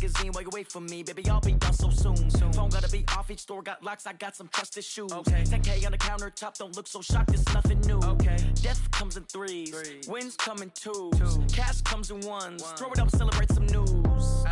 magazine while you wait for me. Baby, I'll be done so soon. Phone gotta be off, each store got locks, I got some trusted shoes. 10K on the countertop, don't look so shocked, it's nothing new. Death comes in threes, wins come in twos, cash comes in ones. Throw it up, celebrate some news.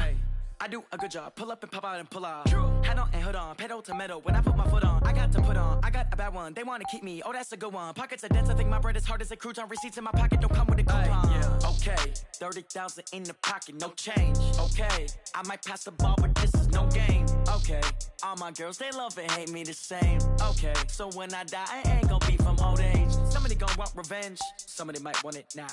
I do a good job, pull up and pop out and pull out. Hat on and hood on, pedal to metal. When I put my foot on, I got to put on. I got a bad one, they wanna keep me, oh that's a good one. Pockets are dense, I think my bread is hard as a crouton. Receipts in my pocket don't come with a coupon. Okay, 30,000 in the pocket, no change. Okay, I might pass the ball, but this is no game. Okay, all my girls, they love and hate me the same. Okay, so when I die, I ain't gon' be from old age. Somebody gon' want revenge, somebody might want it now.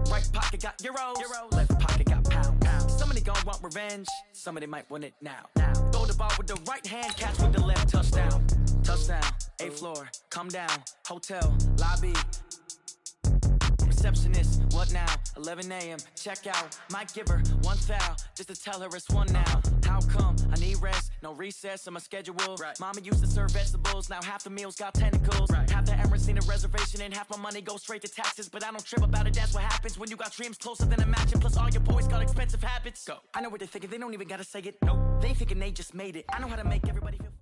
Right pocket got euros, left pocket got pounds. Somebody gon' want revenge, somebody might want it now. Throw the ball with the right hand, catch with the left, touchdown. Touchdown, 8th floor, come down, hotel, lobby. Receptionist, what now? 11 a.m., check out. Might give her one foul, just to tell her it's one now. How come? I need rest, no recess in my schedule. Mama used to serve vegetables, now half the meals got tentacles. Half the Emirates need a reservation and half my money goes straight to taxes. But I don't trip about it, that's what happens when you got dreams closer than a matching. Plus all your boys got expensive habits. Go. I know what they're thinking, they don't even gotta say it. Nope, they thinking they just made it. I know how to make everybody feel.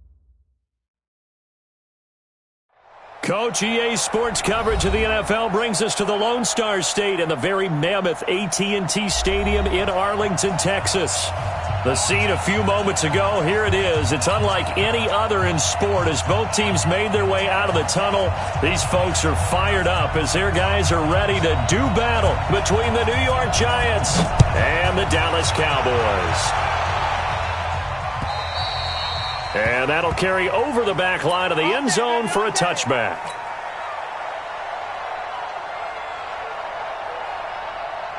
Coach, EA Sports coverage of the NFL brings us to the Lone Star State and the very mammoth AT&T Stadium in Arlington, Texas. The scene a few moments ago, here it is. It's unlike any other in sport as both teams made their way out of the tunnel. These folks are fired up as their guys are ready to do battle between the New York Giants and the Dallas Cowboys. And that'll carry over the back line of the end zone for a touchback.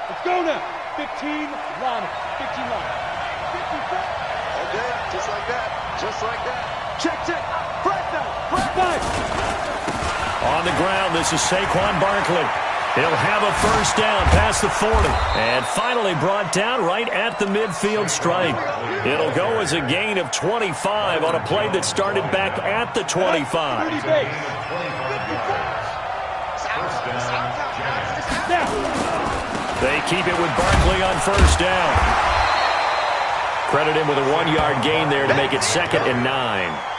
Let's go now. 15 line. 15 line. 55. Okay, just like that. Just like that. Check. Flag. On the ground, this is Saquon Barkley. He'll have a first down past the 40. And finally brought down right at the midfield stripe. It'll go as a gain of 25 on a play that started back at the 25. They keep it with Barkley on first down. Credit him with a 1-yard gain there to make it 2nd and 9.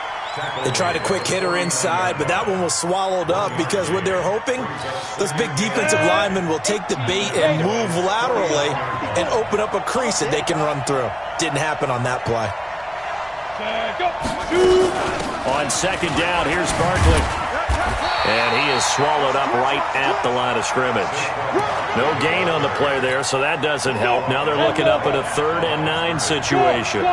They tried a quick hitter inside, but that one was swallowed up because what they're hoping, those big defensive linemen will take the bait and move laterally and open up a crease that they can run through. Didn't happen on that play. On 2nd down, here's Barkley. And he is swallowed up right at the line of scrimmage. No gain on the play there, so that doesn't help. Now they're looking up at a 3rd and 9 situation.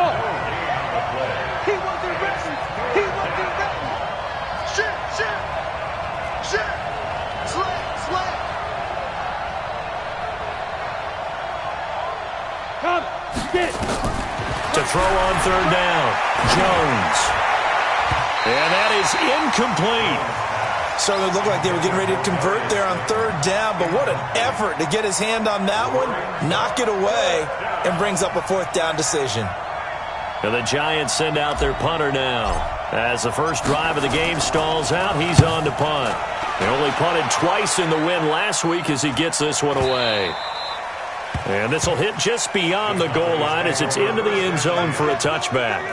To throw on 3rd down, Jones. And that is incomplete. Certainly looked like they were getting ready to convert there on 3rd down, but what an effort to get his hand on that one, knock it away, and brings up a 4th down decision. And the Giants send out their punter now. As the first drive of the game stalls out, he's on to punt. They only punted twice in the win last week as he gets this one away. And this will hit just beyond the goal line as it's into the end zone for a touchback.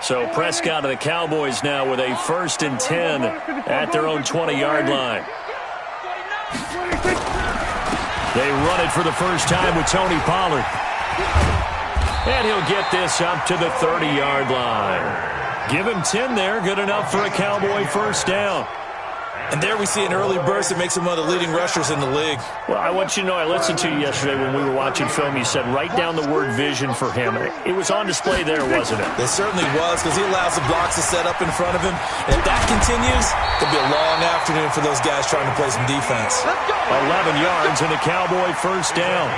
So Prescott of the Cowboys now with a 1st and 10 at their own 20-yard line. They run it for the first time with Tony Pollard. And he'll get this up to the 30-yard line. Give him 10 there, good enough for a Cowboy first down. And there we see an early burst that makes him one of the leading rushers in the league. Well, I want you to know, I listened to you yesterday when we were watching film. You said write down the word vision for him. It was on display there, wasn't it? It certainly was, because he allows the blocks to set up in front of him. And if that continues, it'll be a long afternoon for those guys trying to play some defense. 11 yards and a Cowboy first down.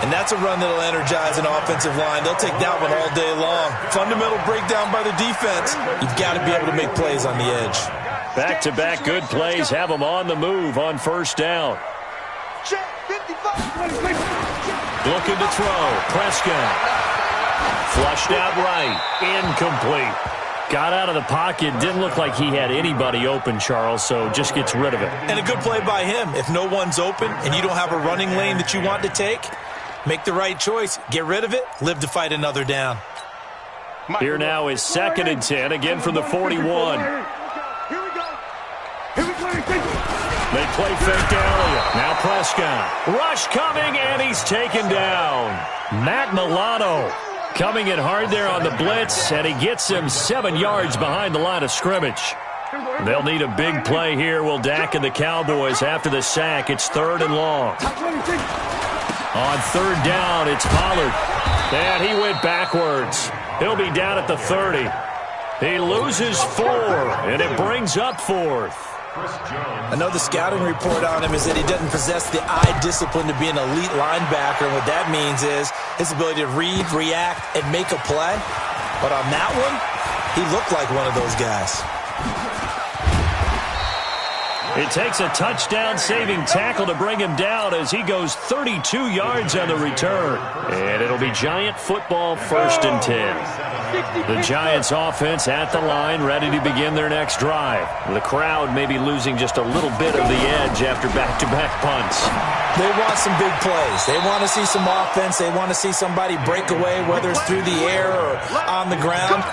And that's a run that'll energize an offensive line. They'll take that one all day long. Fundamental breakdown by the defense. You've got to be able to make plays on the edge. Back-to-back good plays have them on the move on first down. Looking to throw. Prescott. Flushed out right. Incomplete. Got out of the pocket. Didn't look like he had anybody open, Charles, so just gets rid of it. And a good play by him. If no one's open and you don't have a running lane that you want to take, Make the right choice. Get rid of it. Live to fight another down. Here now is 2nd and 10, again from the 41. They play fake to Elliott. Now Prescott. Rush coming, and he's taken down. Matt Milano coming in hard there on the blitz, and he gets him 7 yards behind the line of scrimmage. They'll need a big play here, will Dak and the Cowboys after the sack. It's 3rd and long. On 3rd down, it's Pollard. And he went backwards. He'll be down at the 30. He loses 4, and it brings up 4th. I know the scouting report on him is that he doesn't possess the eye discipline to be an elite linebacker, and what that means is his ability to read, react, and make a play. But on that one, he looked like one of those guys. It takes a touchdown-saving tackle to bring him down as he goes 32 yards on the return. And it'll be Giant football, 1st and 10. The Giants offense at the line, ready to begin their next drive. The crowd may be losing just a little bit of the edge after back-to-back punts. They want some big plays. They want to see some offense. They want to see somebody break away, whether it's through the air or on the ground.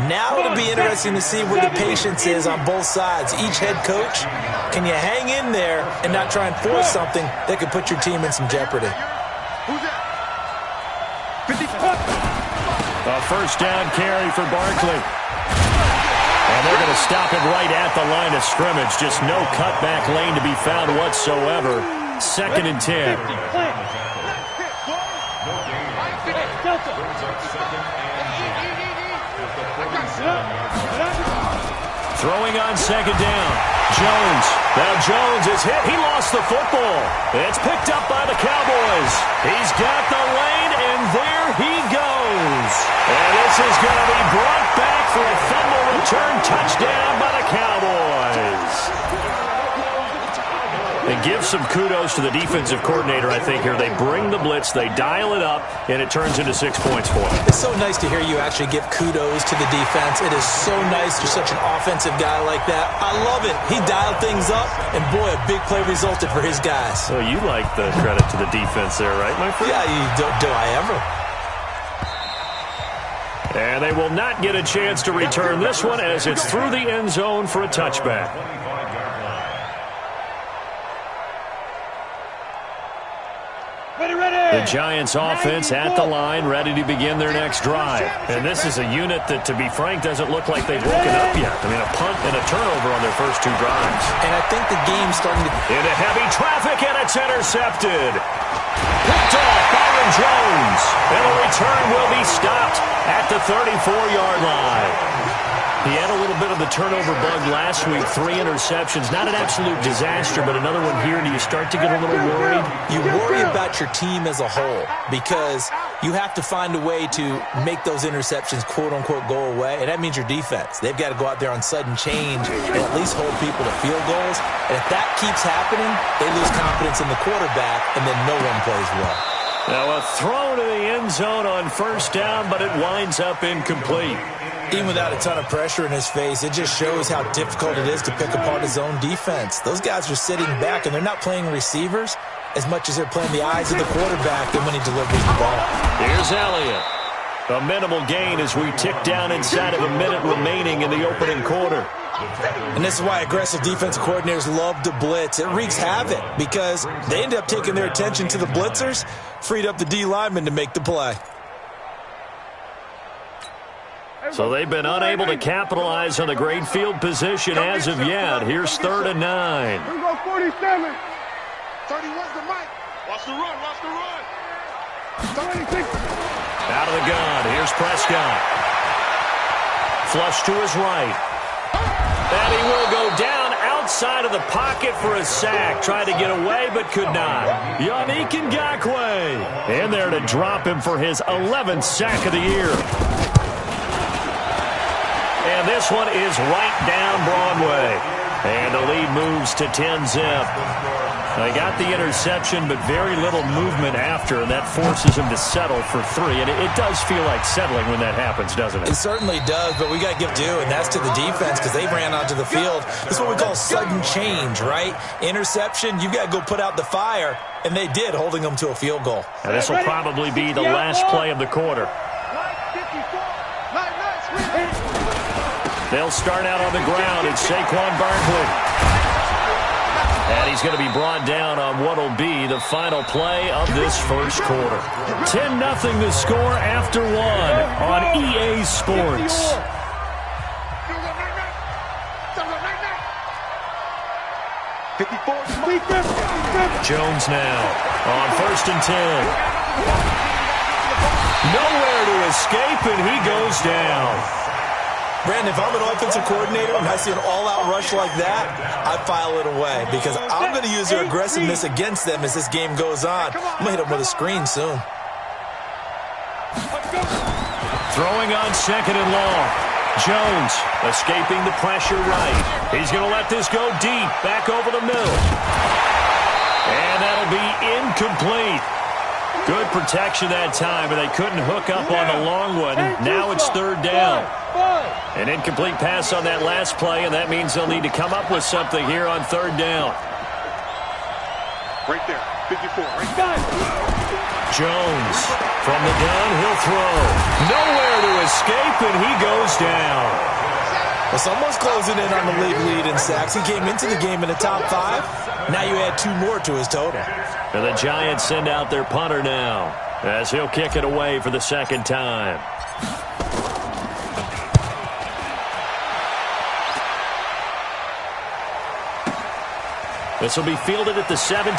Now it'll be interesting to see where the patience is on both sides. Each head coach, can you hang in there and not try and force something that could put your team in some jeopardy? A 1st down carry for Barkley. And they're going to stop him right at the line of scrimmage. Just no cutback lane to be found whatsoever. 2nd and 10. Throwing on 2nd down. Jones. Now Jones is hit. He lost the football. It's picked up by the Cowboys. He's got the lane, and there he goes. And this is going to be brought back for a fumble return touchdown by the Cowboys. And give some kudos to the defensive coordinator, I think, here. They bring the blitz, they dial it up, and it turns into 6 points for them. It's so nice to hear you actually give kudos to the defense. It is so nice you're such an offensive guy like that. I love it. He dialed things up, and boy, a big play resulted for his guys. So you like the credit to the defense there, right, my friend? Yeah, do I ever. And they will not get a chance to return this one as it's through the end zone for a touchback. The Giants offense at the line, ready to begin their next drive. And this is a unit that, to be frank, doesn't look like they've woken up yet. I mean, a punt and a turnover on their first 2 drives. And I think the game's starting to... Into heavy traffic, and it's intercepted. Picked off Byron Jones. And the return will be stopped at the 34-yard line. He had a little bit of the turnover bug last week, 3 interceptions. Not an absolute disaster, but another one here. Do you start to get a little worried? You worry about your team as a whole because you have to find a way to make those interceptions, quote-unquote, go away, and that means your defense. They've got to go out there on sudden change and at least hold people to field goals. And if that keeps happening, they lose confidence in the quarterback, and then no one plays well. Now a throw to the end zone on 1st down, but it winds up incomplete. Even without a ton of pressure in his face, it just shows how difficult it is to pick apart his own defense. Those guys are sitting back, and they're not playing receivers as much as they're playing the eyes of the quarterback and when he delivers the ball. Here's Elliott. A minimal gain as we tick down inside of a minute remaining in the opening quarter. And this is why aggressive defensive coordinators love to blitz. It wreaks havoc because they end up taking their attention to the blitzers, freed up the D lineman to make the play. So they've been unable to capitalize on the great field position as of yet. Here's 3rd and 9. Here we go, 47. 31's the mic. Watch the run, watch the run. 26. Out of the gun, here's Prescott. Flush to his right. And he will go down outside of the pocket for a sack. Tried to get away, but could not. Yannick Ngakoue in there to drop him for his 11th sack of the year. And this one is right down Broadway. And the lead moves to 10-zip. They got the interception, but very little movement after, and that forces him to settle for 3. And it does feel like settling when that happens, doesn't it? It certainly does, but we got to give due, and that's to the defense because they ran onto the field. This is what we call sudden change, right? Interception, you got to go put out the fire, and they did, holding them to a field goal. And this will probably be the last play of the quarter. They'll start out on the ground. It's Saquon Barkley. And he's going to be brought down on what will be the final play of this first quarter. 10-0 the score after 1 on EA Sports. Jones now on 1st and 10. Nowhere to escape, and he goes down. Brandon, if I'm an offensive coordinator and I see an all-out rush like that, I file it away because I'm going to use their aggressiveness against them as this game goes on. I'm going to hit them with a screen soon. Throwing on 2nd and long. Jones escaping the pressure right. He's going to let this go deep, back over the middle. And that'll be incomplete. Good protection that time, but they couldn't hook up on the long one. Now it's 3rd down. An incomplete pass on that last play, and that means they'll need to come up with something here on 3rd down. Right there, 54, right there. Jones from the gun, he'll throw. Nowhere to escape, and he goes down. Well, someone's closing in on the league lead in sacks. He came into the game in the top 5. Now you add 2 more to his total. And the Giants send out their punter now as he'll kick it away for the 2nd time. This will be fielded at the 17.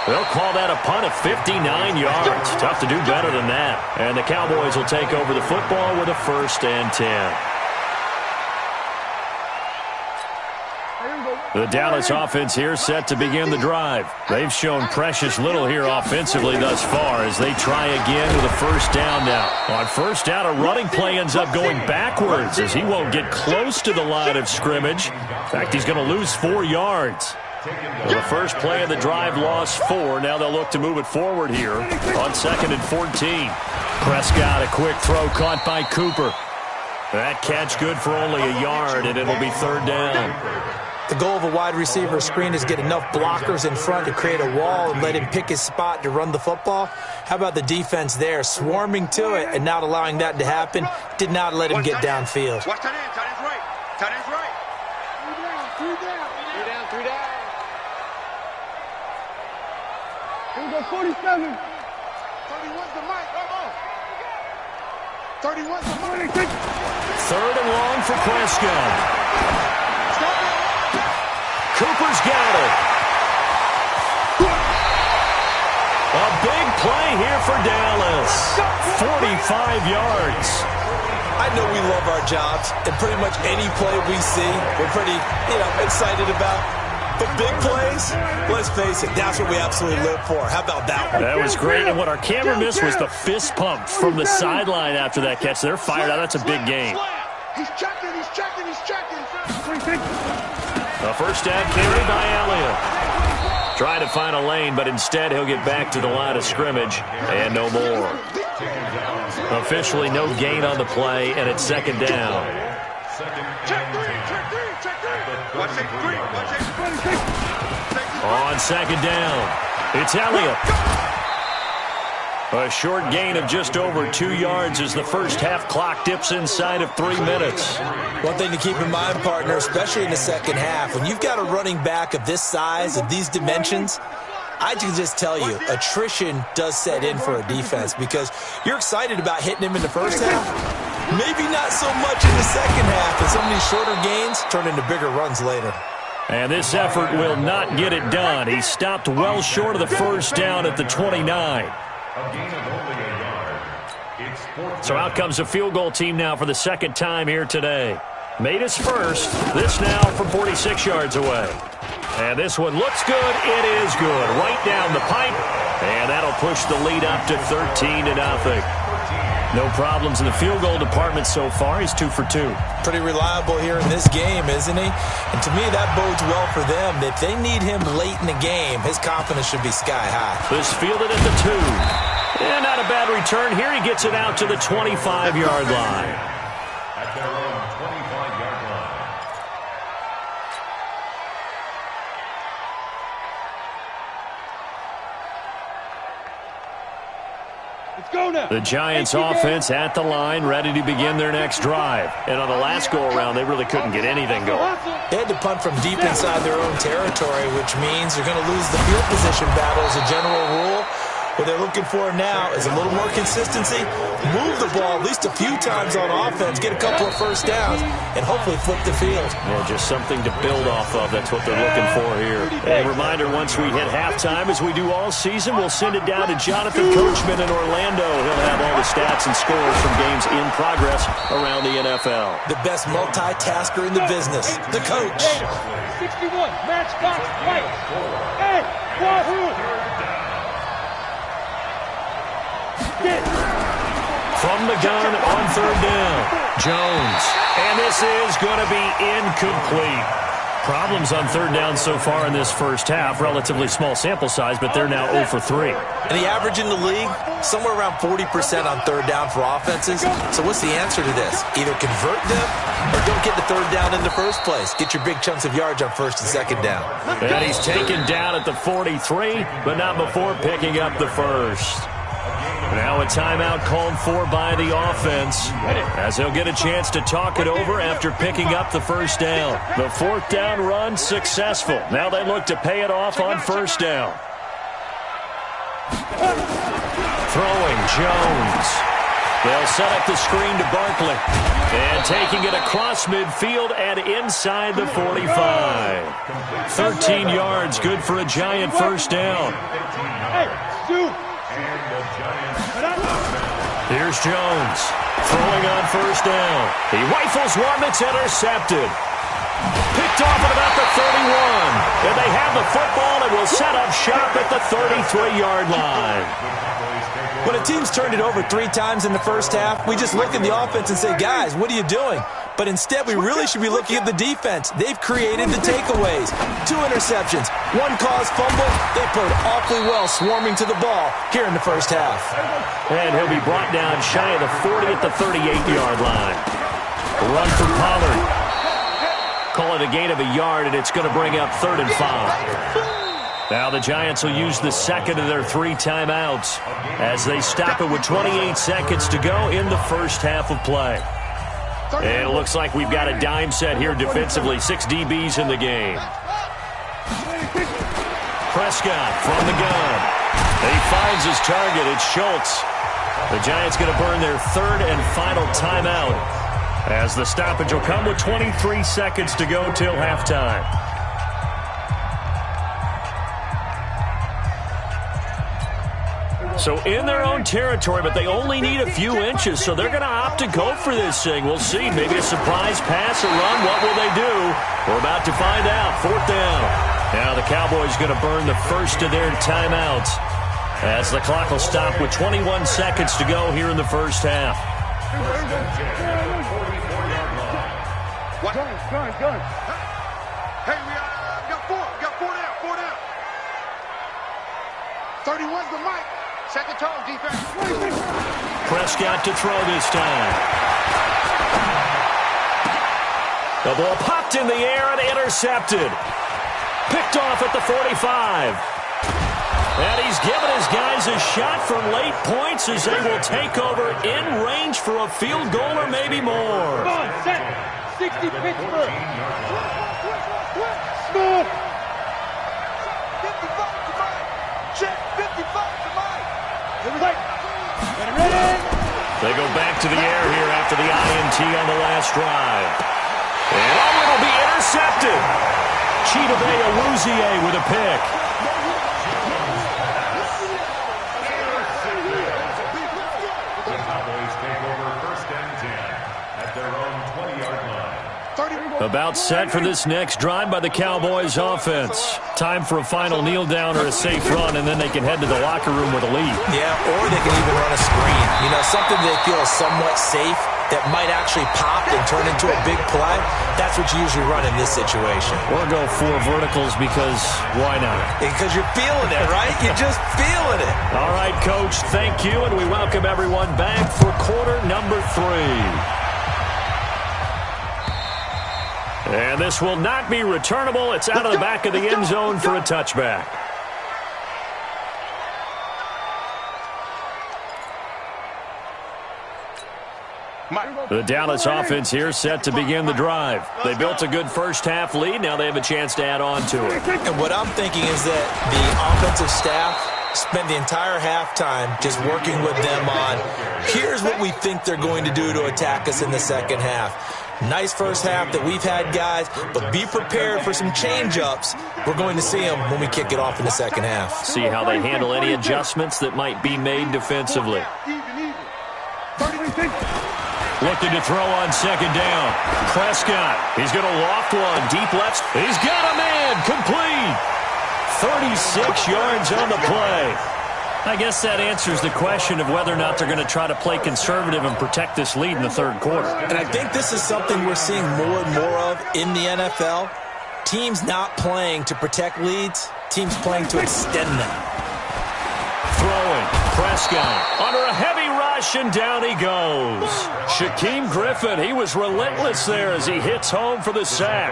They'll call that a punt of 59 yards. Tough to do better than that. And the Cowboys will take over the football with a 1st and 10. The Dallas offense here set to begin the drive. They've shown precious little here offensively thus far as they try again with a 1st down now. On 1st down, a running play ends up going backwards as he won't get close to the line of scrimmage. In fact, he's going to lose 4 yards. Well, the first play of the drive lost 4. Now they'll look to move it forward here on 2nd and 14. Prescott, a quick throw caught by Cooper. That catch good for only a yard, and it'll be 3rd down. The goal of a wide receiver screen is get enough blockers in front to create a wall and let him pick his spot to run the football. How about the defense there, swarming to it and not allowing that to happen? Did not let him get downfield. Watch tight end, tight end's right. Tight end's right. 3 down. Here we go, 47. 31's the mic. 31's the mic. 3rd and long for Prescott. Cooper's got it. A big play here for Dallas. 45 yards. I know we love our jobs, and pretty much any play we see, we're pretty, excited about. But big plays, let's face it, that's what we absolutely live for. How about that one? That was great, and what our camera missed was the fist pump from the sideline after that catch. They're fired out. That's a big game. He's checking. A 1st down carry by Elliott. Trying to find a lane, but instead he'll get back to the line of scrimmage and no more. Officially no gain on the play, and it's 2nd down. Check three. Watch it. On 2nd down, it's Elliott. A short gain of just over 2 yards as the first half clock dips inside of 3 minutes. One thing to keep in mind, partner, especially in the second half, when you've got a running back of this size, of these dimensions, I can just tell you, attrition does set in for a defense because you're excited about hitting him in the first half. Maybe not so much in the second half, and some of these shorter gains turn into bigger runs later. And this effort will not get it done. He stopped well short of the 1st down at the 29. So out comes a field goal team now for the 2nd time here today. Made his first. This now from 46 yards away. And this one looks good. It is good. Right down the pipe. And that'll push the lead up to 13-0. No problems in the field goal department so far. He's 2 for 2. Pretty reliable here in this game, isn't he? And to me, that bodes well for them. If they need him late in the game, his confidence should be sky high. This fielded at the 2. And not a bad return here. He gets it out to the 25-yard line. At their own 25-yard line. Let's go now. The Giants offense at the line, ready to begin their next drive. And on the last go-around, they really couldn't get anything going. They had to punt from deep inside their own territory, which means they're going to lose the field position battle as a general rule. What they're looking for now is a little more consistency, move the ball at least a few times on offense, get a couple of first downs, and hopefully flip the field. Yeah, just something to build off of. That's what they're looking for here. A reminder, once we hit halftime, as we do all season, we'll send it down to Jonathan Coachman in Orlando. He'll have all the stats and scores from games in progress around the NFL. The best multitasker in the business, the coach. 61, matchbox fight. Hey, Wahoo! From the gun on third down, Jones. And this is going to be incomplete. Problems on third down so far in this first half. Relatively small sample size, but they're now 0 for 3. And the average in the league, somewhere around 40% on third down for offenses. So what's the answer to this? Either convert them or don't get the third down in the first place. Get your big chunks of yards on first and second down. And he's taken down at the 43, but not before picking up the first. Now a timeout called for by the offense, as he'll get a chance to talk it over after picking up the first down. The fourth down run successful. Now they look to pay it off on first down. Throwing Jones. They'll set up the screen to Barkley. And taking it across midfield and inside the 45. 13 yards, good for a Giant first down. Here's Jones, throwing on first down. He rifles one that's intercepted. Picked off at about the 31. And they have the football and will set up shop at the 33-yard line. When a team's turned it over 3 times in the first half, we just look at the offense and say, guys, what are you doing? But instead, we really should be looking at the defense. They've created the takeaways. 2 interceptions, 1 caused fumble. They played awfully well swarming to the ball here in the first half. And he'll be brought down shy of the 40 at the 38-yard line. A run for Pollard. Call it a gain of a yard, and it's going to bring up 3rd and 5. Now the Giants will use the second of their 3 timeouts as they stop it with 28 seconds to go in the first half of play. And it looks like we've got a dime set here defensively. 6 DBs in the game. Prescott from the gun. He finds his target. It's Schultz. The Giants going to burn their 3rd and final timeout as the stoppage will come with 23 seconds to go till halftime. So in their own territory, but they only need a few inches, so they're going to opt to go for this thing. We'll see. Maybe a surprise pass, a run. What will they do? We're about to find out. 4th down. Now the Cowboys going to burn the first of their timeouts as the clock will stop with 21 seconds to go here in the first half. Gun. Hey, we got 4. We got 4 down. 4 down. 31's the mic. Second tone, defense. Prescott to throw this time. The ball popped in the air and intercepted. Picked off at the 45. And he's given his guys a shot for late points as they will take over in range for a field goal or maybe more. Come on, set. 60 Pittsburgh. Smith. 55 to mine. Check. 55 to mine. They go back to the air here after the INT on the last drive. And it'll be intercepted. Chidobe Awuzie with a pick. The About set for this next drive by the Cowboys offense. Time for a final kneel down or a safe run, and then they can head to the locker room with a lead. Yeah, or they can even run a screen. You know, something they feel is somewhat safe that might actually pop and turn into a big play. That's what you usually run in this situation. Or go 4 verticals because why not? Because you're feeling it, right? You're just feeling it. All right, Coach, thank you, and we welcome everyone back for quarter number 3. And this will not be returnable. It's out of the back of the end zone for a touchback. The Dallas offense here set to begin the drive. They built a good first-half lead. Now they have a chance to add on to it. And what I'm thinking is that the offensive staff spent the entire halftime just working with them on, here's what we think they're going to do to attack us in the second half. Nice first half that we've had, guys, but be prepared for some change-ups. We're going to see them when we kick it off in the second half. See how they handle any adjustments that might be made defensively. Looking to throw on second down. Prescott, he's going to loft one. Deep left. He's got a man. Complete. 36 yards on the play. I guess that answers the question of whether or not they're going to try to play conservative and protect this lead in the third quarter. And I think this is something we're seeing more and more of in the NFL. Teams not playing to protect leads, teams playing to extend them. Throwing, Prescott under a heavy rush, and down he goes. Shaquem Griffin, he was relentless there as he hits home for the sack.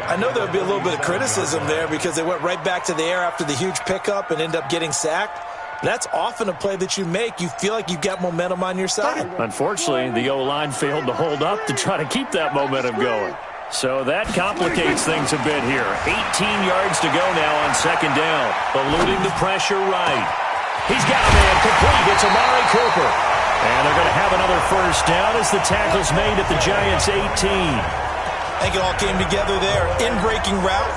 I know there'll be a little bit of criticism there because they went right back to the air after the huge pickup and end up getting sacked. That's often a play that you make. You feel like you've got momentum on your side. Unfortunately, the O-line failed to hold up to try to keep that momentum going. So that complicates things a bit here. 18 yards to go now on second down. Eluding the pressure right. He's got a man complete. It's Amari Cooper. And they're going to have another first down as the tackle's made at the Giants' 18. I think it all came together there. In-breaking route,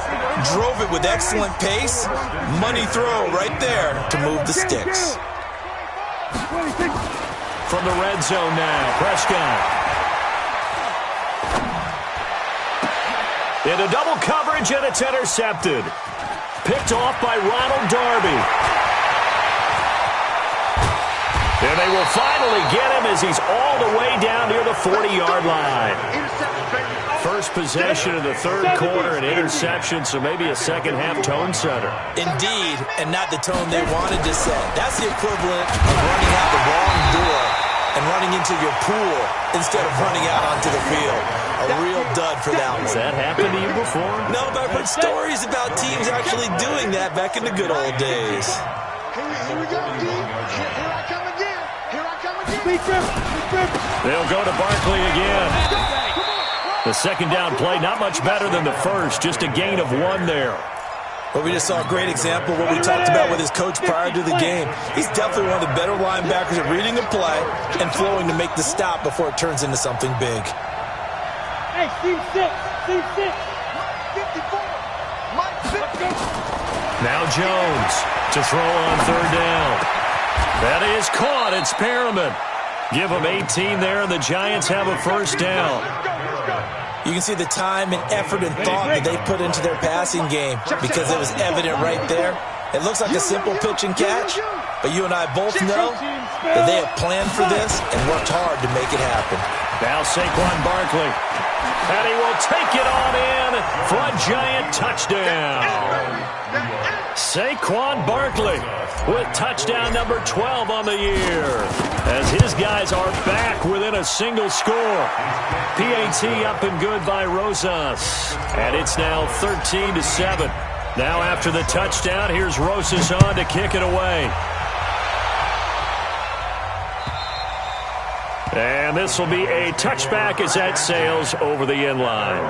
drove it with excellent pace. Money throw right there to move the sticks. From the red zone now, Prescott. Into double coverage, and it's intercepted. Picked off by Ronald Darby. And they will finally get him as he's all the way down near the 40-yard line. First possession of the third quarter, an interception, so maybe a second-half tone setter. Indeed, and not the tone they wanted to set. That's the equivalent of running out the wrong door and running into your pool instead of running out onto the field. A real dud for that one. Has that happened to you before? No, but I've heard stories about teams actually doing that back in the good old days. Here we go, D. Here I come again. Here I come again. They'll go to Barkley again. The second down play, not much better than the first, just a gain of 1 there. But we just saw a great example of what we talked about with his coach prior to the game. He's definitely one of the better linebackers at reading a play and flowing to make the stop before it turns into something big. Hey, C6. 54. Mike 50. Now Jones to throw on third down. That is caught. It's Perriman. Give them 18 there, and the Giants have a first down. You can see the time and effort and thought that they put into their passing game because it was evident right there. It looks like a simple pitch and catch, but you and I both know that they have planned for this and worked hard to make it happen. Now Saquon Barkley. And he will take it on in for a Giant touchdown. Saquon Barkley with touchdown number 12 on the year as his guys are back within a single score. PAT up and good by Rosas. And it's now 13-7. Now after the touchdown, here's Rosas on to kick it away. And this will be a touchback as that sails over the end line.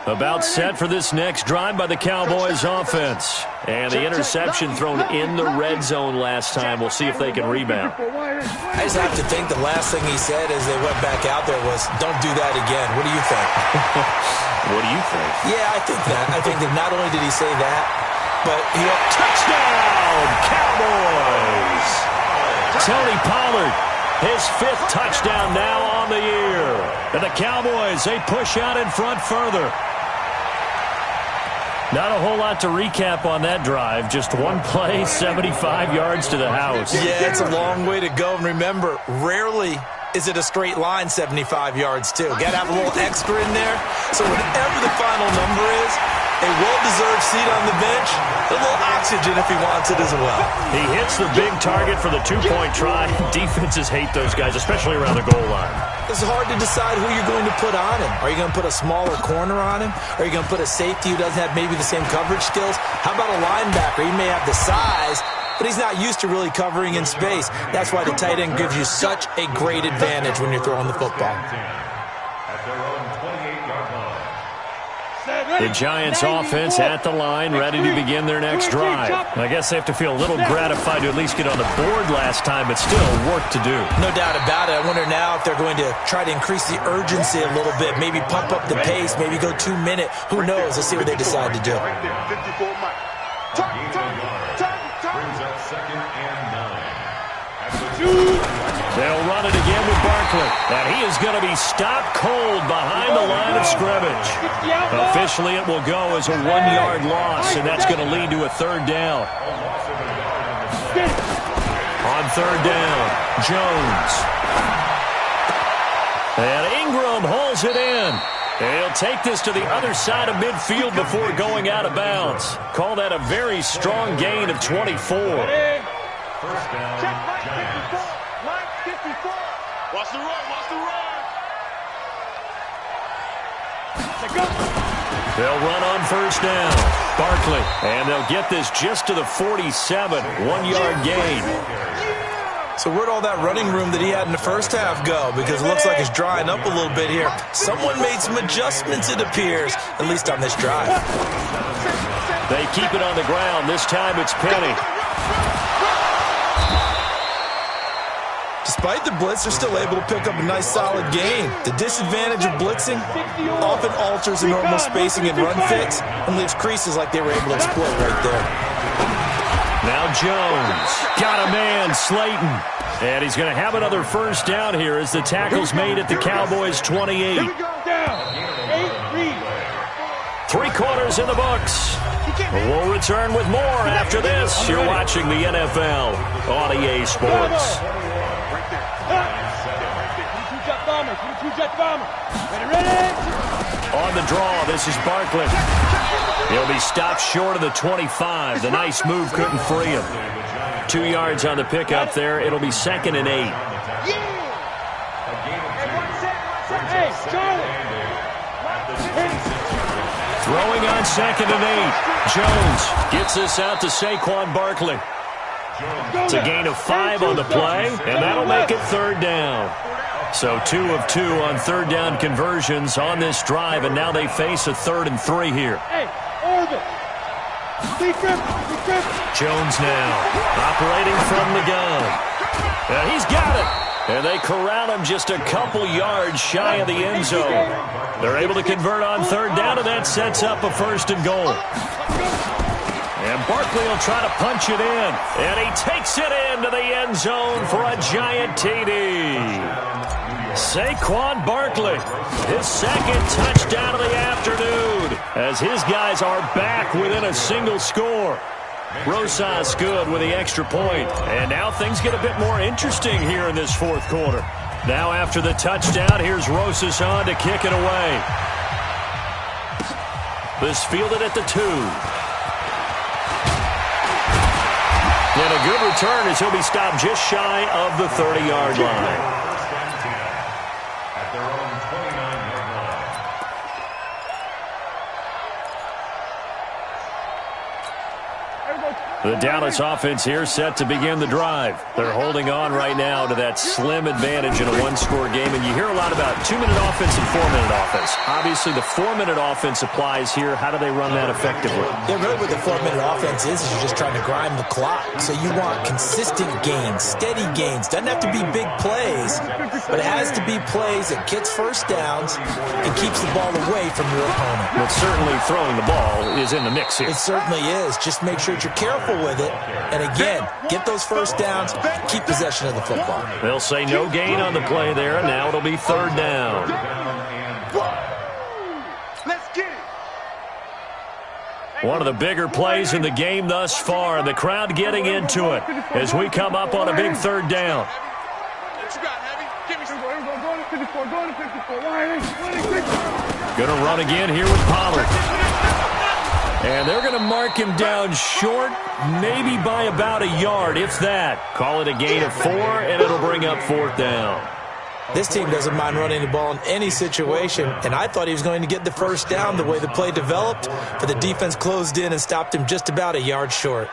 About set for this next drive by the Cowboys offense. And the interception thrown in the red zone last time. We'll see if they can rebound. I just have to think the last thing he said as they went back out there was, don't do that again. What do you think? What do you think? Yeah, I think that. I think that not only did he say that, but he... Touchdown, Cowboys! Tony Pollard, his 5th touchdown now on the year. And the Cowboys, they push out in front further. Not a whole lot to recap on that drive. Just one play, 75 yards to the house. Yeah, it's a long way to go. And remember, rarely is it a straight line 75 yards, too. Got to have a little extra in there. So whatever the final number is, a well-deserved seat on the bench, a little oxygen if he wants it as well. He hits the big target for the 2-point try. Defenses hate those guys, especially around the goal line. It's hard to decide who you're going to put on him. Are you going to put a smaller corner on him? Are you going to put a safety who doesn't have maybe the same coverage skills? How about a linebacker? He may have the size, but he's not used to really covering in space. That's why the tight end gives you such a great advantage when you're throwing the football. The Giants offense at the line, ready to begin their next drive. I guess they have to feel a little gratified to at least get on the board last time, but still work to do. No doubt about it. I wonder now if they're going to try to increase the urgency a little bit, maybe pump up the pace, maybe go 2-minute. Who knows? Let's see what they decide to do. Brings up 2nd and 9. They'll run it again with Barkley. And he is going to be stopped cold behind the line of scrimmage. Officially, it will go as a 1-yard loss, and that's going to lead to a 3rd down. On 3rd down, Jones. And Ingram holds it in. And he'll take this to the other side of midfield before going out of bounds. Call that a very strong gain of 24. 1st down, Giants. Watch the run, watch the run. They'll run on 1st down. Barkley, and they'll get this just to the 47, 1-yard gain. So where'd all that running room that he had in the first half go? Because it looks like it's drying up a little bit here. Someone made some adjustments, it appears, at least on this drive. They keep it on the ground. This time it's Penny. Despite the blitz, they're still able to pick up a nice, solid gain. The disadvantage of blitzing often alters the normal spacing and run fits and leaves creases like they were able to exploit right there. Now Jones. Got a man, Slayton. And he's going to have another 1st down here as the tackle's made at the Cowboys' 28. 3 quarters in the books. We'll return with more after this. You're watching the NFL on EA Sports. On the draw, this is Barkley. He'll be stopped short of the 25. The nice move couldn't free him. 2 yards on the pickup there. It'll be 2nd and 8. Throwing on 2nd and 8. Jones gets this out to Saquon Barkley. It's a gain of 5 on the play, and that'll make it 3rd down. So 2 of 2 on 3rd down conversions on this drive, and now they face a 3rd and 3 here. Jones now operating from the gun. And he's got it. And they corral him just a couple yards shy of the end zone. They're able to convert on 3rd down, and that sets up a 1st and goal. And Barkley will try to punch it in. And he takes it into the end zone for a giant TD. Saquon Barkley, his 2nd touchdown of the afternoon, as his guys are back within a single score. Rosas good with the extra point. And now things get a bit more interesting here in this 4th quarter. Now after the touchdown, here's Rosas on to kick it away. This fielded at the 2. And a good return as he'll be stopped just shy of the 30-yard line. At their own 29-yard line. The Dallas offense here set to begin the drive. They're holding on right now to that slim advantage in a 1-score game, and you hear a lot about 2-minute offense and 4-minute offense. Obviously, the 4-minute offense applies here. How do they run that effectively? Yeah, really what the 4-minute offense is you're just trying to grind the clock. So you want consistent gains, steady gains. Doesn't have to be big plays, but it has to be plays that gets 1st downs and keeps the ball away from your opponent. But certainly throwing the ball is in the mix here. It certainly is. Just make sure that you're careful with it, and again, get those first downs, keep possession of the football. They'll say no gain on the play there, and now it'll be third down. Let's get it. One of the bigger plays in the game thus far, and the crowd getting into it as we come up on a big third down. What you got, Heavy? Give me some. Going to run again here with Pollard. And they're going to mark him down short, maybe by about a yard, if that. Call it a gain of 4, and it'll bring up fourth down. This team doesn't mind running the ball in any situation, and I thought he was going to get the first down the way the play developed, but the defense closed in and stopped him just about a yard short.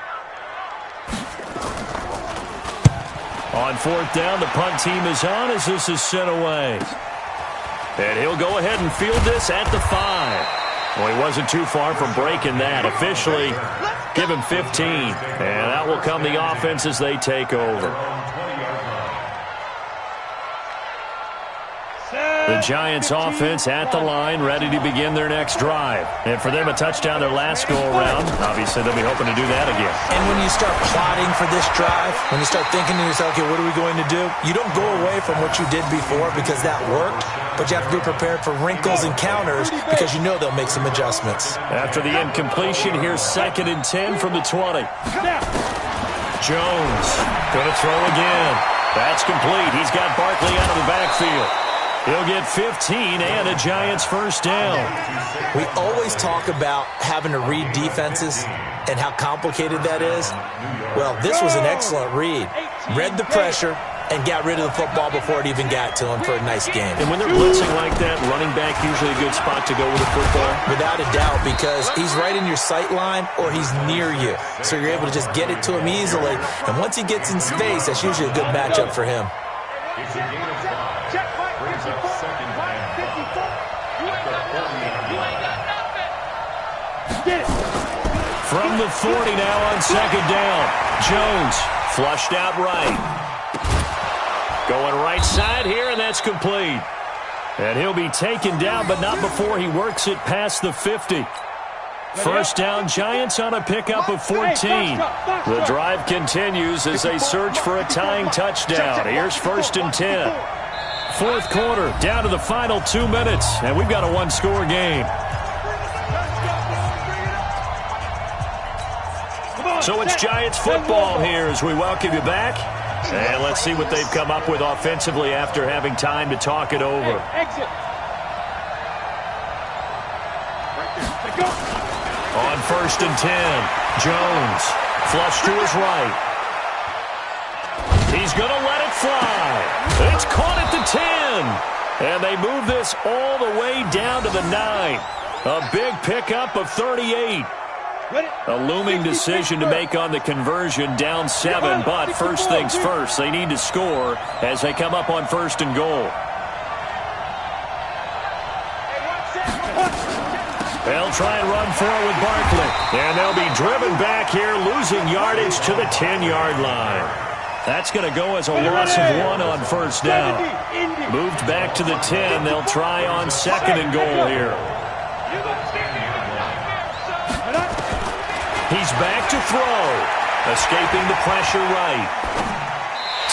On fourth down, the punt team is on as this is sent away. And he'll go ahead and field this at the 5. Well, he wasn't too far from breaking that. Officially, give him 15. And that will come the offense as they take over. The Giants offense at the line, ready to begin their next drive. And for them, a touchdown their last go-around. Obviously, they'll be hoping to do that again. And when you start plotting for this drive, when you start thinking to yourself, okay, what are we going to do? You don't go away from what you did before because that worked, but you have to be prepared for wrinkles and counters because you know they'll make some adjustments. After the incompletion, here's 2nd and 10 from the 20. Jones going to throw again. That's complete. He's got Barkley out of the backfield. He'll get 15 and a Giants first down. We always talk about having to read defenses and how complicated that is. Well, this was an excellent read. Read the pressure and got rid of the football before it even got to him for a nice game. And when they're blitzing like that, running back usually a good spot to go with the football? Without a doubt, because he's right in your sight line or he's near you. So you're able to just get it to him easily. And once he gets in space, that's usually a good matchup for him. It's a gain of 5. Brings up 2nd and 5. From the 40 now on 2nd down. Jones flushed out right. Going right side here, and that's complete. And he'll be taken down, but not before he works it past the 50. First down, Giants on a pickup of 14. The drive continues as they search for a tying touchdown. Here's 1st and 10. Fourth quarter, down to the final 2 minutes, and we've got a one-score game. So it's Giants football here as we welcome you back. And let's see what they've come up with offensively after having time to talk it over. On 1st and 10, Jones flush to his right. He's going to let it fly. It's caught at the 10. And they move this all the way down to the 9. A big pickup of 38. A looming decision to make on the conversion, down 7, but first things first, they need to score as they come up on 1st and goal. They'll try and run forward with Barkley, and they'll be driven back here, losing yardage to the 10-yard line. That's going to go as a loss of 1 on 1st down. Moved back to the 10, they'll try on 2nd and goal here. He's back to throw. Escaping the pressure right.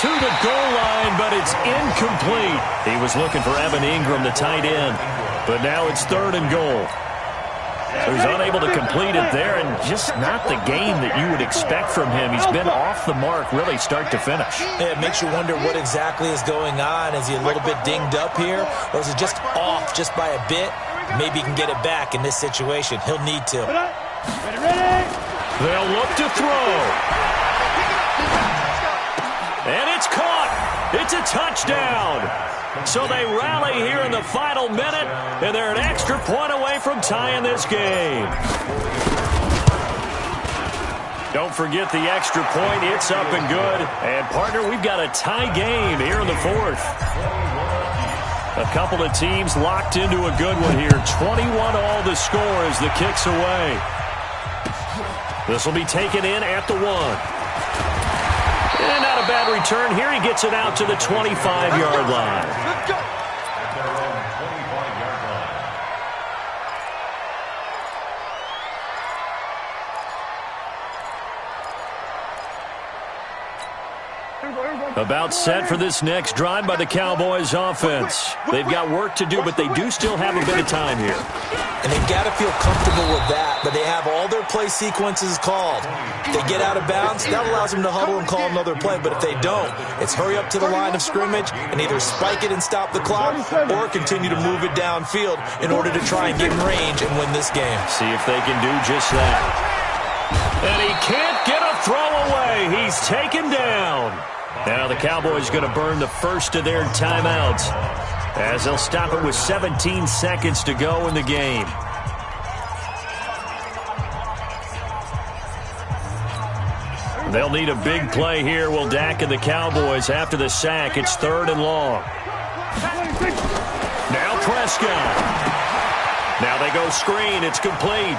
To the goal line, but it's incomplete. He was looking for Evan Ingram, the tight end. But now it's 3rd and goal. So he's unable to complete it there, and just not the game that you would expect from him. He's been off the mark, really, start to finish. Yeah, it makes you wonder what exactly is going on. Is he a little bit dinged up here, or is it just off just by a bit? Maybe he can get it back in this situation. He'll need to. They'll look to throw. And it's caught. It's a touchdown. So they rally here in the final minute, and they're an extra point away from tying this game. Don't forget the extra point. It's up and good. And, partner, we've got a tie game here in the 4th. A couple of teams locked into a good one here. 21 all the score as the kick's away. This will be taken in at the 1. And not a bad return here. He gets it out to the 25-yard line. About set for this next drive by the Cowboys offense. They've got work to do, but they do still have a bit of time here. And they've got to feel comfortable with that, but they have all their play sequences called. If they get out of bounds, that allows them to huddle and call another play, but if they don't, it's hurry up to the line of scrimmage and either spike it and stop the clock or continue to move it downfield in order to try and get in range and win this game. See if they can do just that. And he can't get a throw away. He's taken down. Now the Cowboys going to burn the first of their timeouts as they'll stop it with 17 seconds to go in the game. They'll need a big play here, will Dak and the Cowboys after the sack. It's 3rd and long. Now Prescott. Now they go screen. It's complete.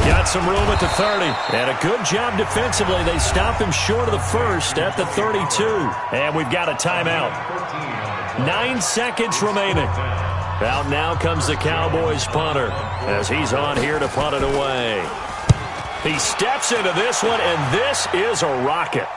Got some room at the 30. And a good job defensively. They stop him short of the first at the 32. And we've got a timeout. 9 seconds remaining. Out now comes the Cowboys punter as he's on here to punt it away. He steps into this one, and this is a rocket.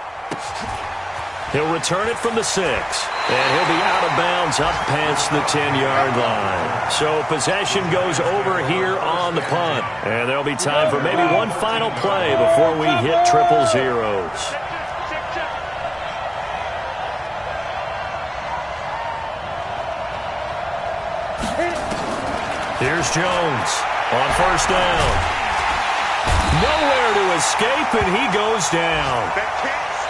He'll return it from the 6. And he'll be out of bounds up past the 10-yard line. So possession goes over here on the punt. And there'll be time for maybe one final play before we hit triple zeros. Here's Jones on 1st down. Nowhere to escape, and he goes down.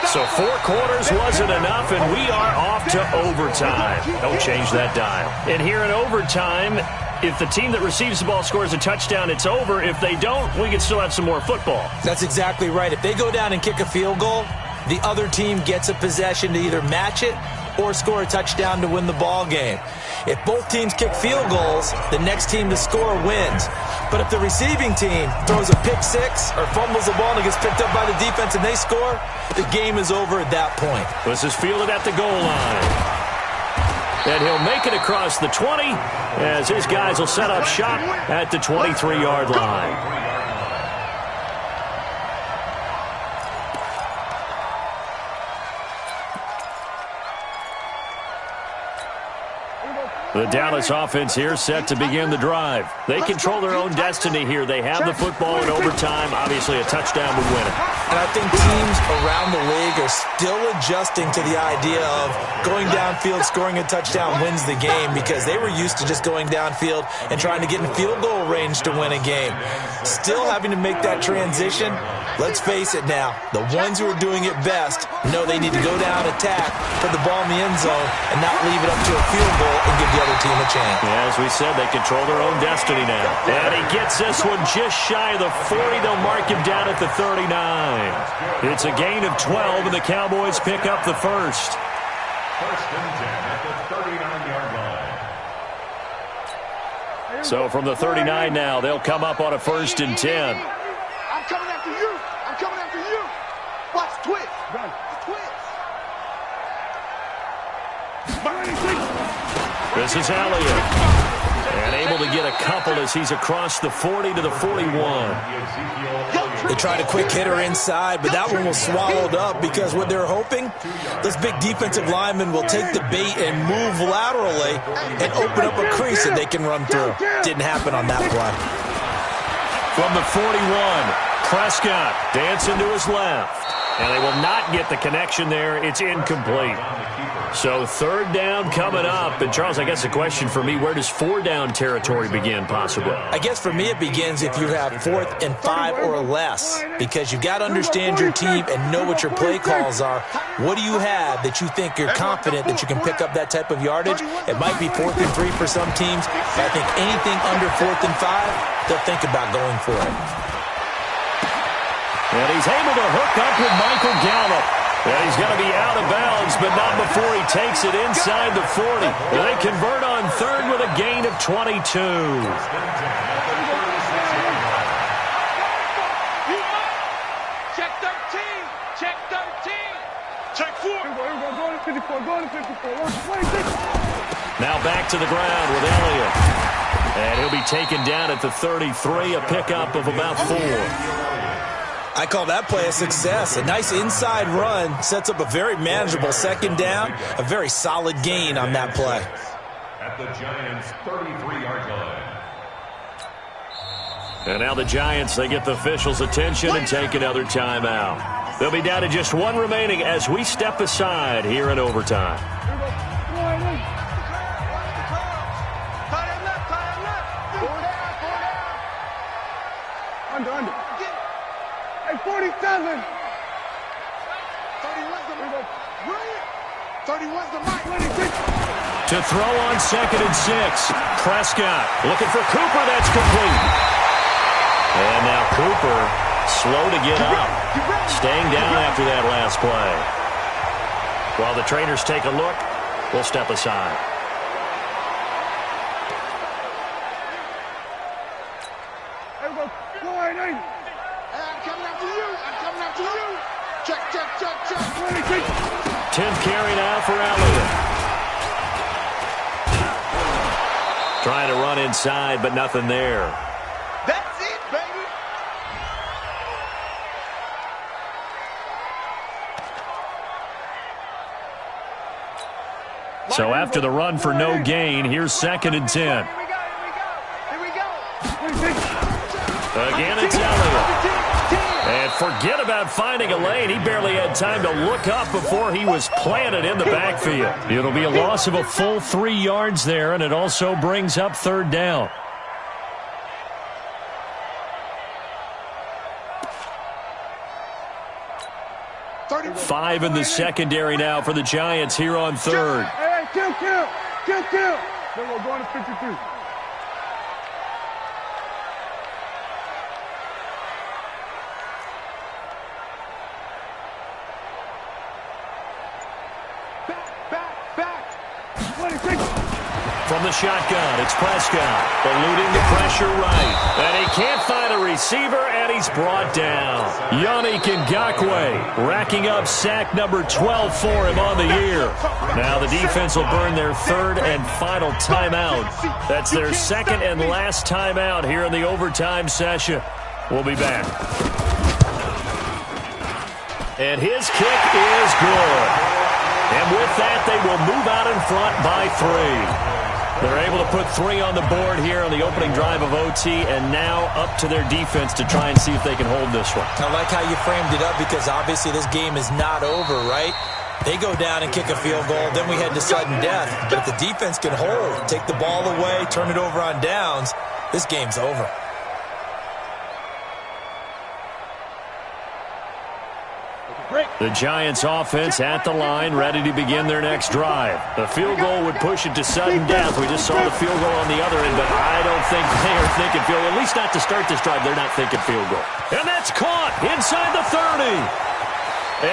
So 4 quarters wasn't enough, and we are off to overtime. Don't change that dial. And here in overtime, if the team that receives the ball scores a touchdown, it's over. If they don't, we can still have some more football. That's exactly right. If they go down and kick a field goal, the other team gets a possession to either match it or score a touchdown to win the ball game. If both teams kick field goals, the next team to score wins. But if the receiving team throws a pick 6 or fumbles the ball and it gets picked up by the defense and they score, the game is over at that point. This is fielded at the goal line. And he'll make it across the 20 as his guys will set up shop at the 23-yard line. The Dallas offense here set to begin the drive. They control their own destiny here. They have the football in overtime. Obviously, a touchdown would win it. And I think teams around the league are still adjusting to the idea of going downfield, scoring a touchdown wins the game because they were used to just going downfield and trying to get in field goal range to win a game. Still having to make that transition. Let's face it now, the ones who are doing it best know they need to go down, attack, put the ball in the end zone, and not leave it up to a field goal and give the other team a chance. Yeah, as we said, they control their own destiny now. And he gets this one just shy of the 40. They'll mark him down at the 39. It's a gain of 12, and the Cowboys pick up the first. 1st and 10 at the 39-yard line. So from the 39 now, they'll come up on a 1st and 10. I'm coming after you. I'm coming after you. Watch, twist. Run. Twist. This is Elliott. And able to get a couple as he's across the 40 to the 41. They tried a quick hitter inside, but that one was swallowed up because what they're hoping, those big defensive linemen will take the bait and move laterally and open up a crease that they can run through. Didn't happen on that play. From the 41, Prescott dancing to his left. And they will not get the connection there. It's incomplete. So 3rd down coming up. And, Charles, I guess the question for me, where does 4-down territory begin possibly? I guess for me it begins if you have 4th and 5 or less because you've got to understand your team and know what your play calls are. What do you have that you think you're confident that you can pick up that type of yardage? It might be 4th and 3 for some teams, but I think anything under 4th and 5, they'll think about going for it. And he's able to hook up with Michael Gallup. And he's going to be out of bounds, but not before he takes it inside the 40. And they convert on 3rd with a gain of 22. Check 13. Check 13. Check 4. Now back to the ground with Elliott. And he'll be taken down at the 33, a pickup of about 4. I call that play a success. A nice inside run sets up a very manageable second down, a very solid gain on that play. At the Giants' 33-yard line. And now the Giants, they get the officials' attention and take another timeout. They'll be down to just one remaining as we step aside here in overtime. Under. Hey, 47. 31's the mic. To throw on 2nd and 6. Prescott looking for Cooper. That's complete. And now Cooper slow to get up. Staying down after that last play. While the trainers take a look, we'll step aside. Hey, I'm coming after you. Check. 10th carry now for Elliott. Trying to run inside, but nothing there. That's it, baby. So after the run for no gain, here's 2nd and 10. Here we go. Again, it's Elliott. And forget about finding a lane. He barely had time to look up before he was planted in the backfield. It'll be a loss of a full 3 yards there, and it also brings up 3rd down. Five in the secondary now for the Giants here on 3rd. Hey, kill. Then we're going to 53. Back. 26. From the shotgun, it's Prescott, eluding the pressure right. And he can't find a receiver, and he's brought down. Yannick Ngakoue racking up sack number 12 for him on the year. Now the defense will burn their 3rd and final timeout. That's their 2nd and last timeout here in the overtime session. We'll be back. And his kick is good. And with that, they will move out in front by 3. They're able to put 3 on the board here on the opening drive of OT, and now up to their defense to try and see if they can hold this one. I like how you framed it up because obviously this game is not over, right? They go down and kick a field goal, then we head to sudden death. But if the defense can hold, take the ball away, turn it over on downs, this game's over. The Giants offense at the line, ready to begin their next drive. The field goal would push it to sudden death. We just saw the field goal on the other end, but I don't think they are thinking field goal. At least not to start this drive. They're not thinking field goal. And that's caught inside the 30.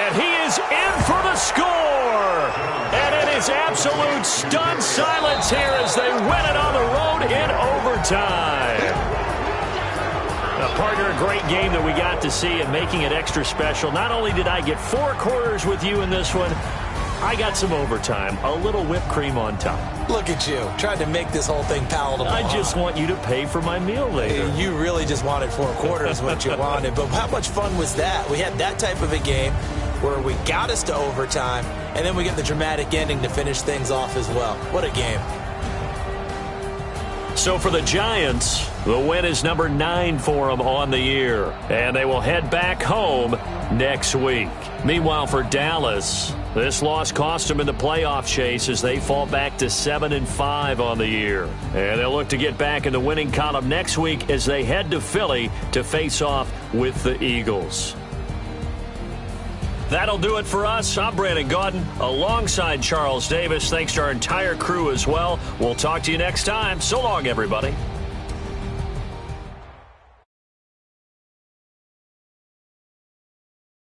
And he is in for the score. And it is absolute stunned silence here as they win it on the road in overtime. Partner, a great game that we got to see and making it extra special. Not only did I get 4 quarters with you in this one, I got some overtime, a little whipped cream on top. Look at you, trying to make this whole thing palatable. I just want you to pay for my meal later. You really just wanted 4 quarters what you wanted, but how much fun was that? We had that type of a game where we got us to overtime, and then we get the dramatic ending to finish things off as well. What a game. So for the Giants, the win is number 9 for them on the year. And they will head back home next week. Meanwhile, for Dallas, this loss cost them in the playoff chase as they fall back to 7-5 on the year. And they'll look to get back in the winning column next week as they head to Philly to face off with the Eagles. That'll do it for us. I'm Brandon Gaudin alongside Charles Davis. Thanks to our entire crew as well. We'll talk to you next time. So long, everybody.